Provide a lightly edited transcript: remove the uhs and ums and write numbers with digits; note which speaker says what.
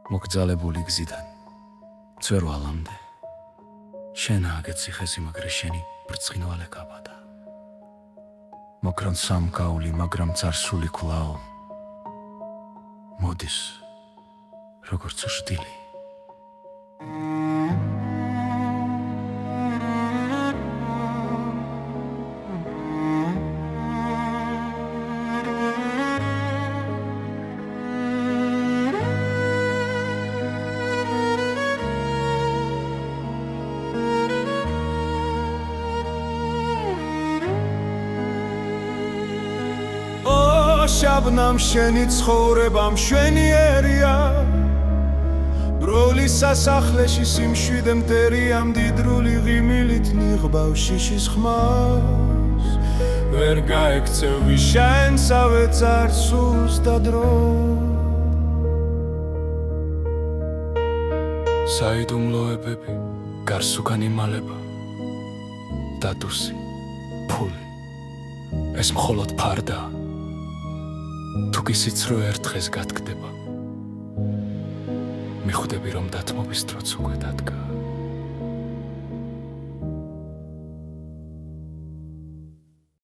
Speaker 1: მოგძალებული გზიდან წვერვალამდე შენაა გეციხესი, მაგრამ შენი ბრწყინვალე გაბადა. მოკრონ სამკაული, მაგრამ წარსული კვლავ მოდის როგორც ჟდილი.
Speaker 2: შაბნამ შენი ცხოვრება მშვენიერია, ბროლის სასახლეში სიმშვიდე მტერია, მდიდრული ღიმილით ნიღბავ შიშის ხმას. ვერ გაექცევ ვიშაენსავე წარსულს და დროს.
Speaker 1: საიდუმლოებები, გარსუკან იმალება, დადუსი, ფული, ეს მხოლოდ ფარდაა. თუ გისიც რო ერთ დღეს გათქდება, მიხვდები რომ დათმობის დროც უკვე დადგა.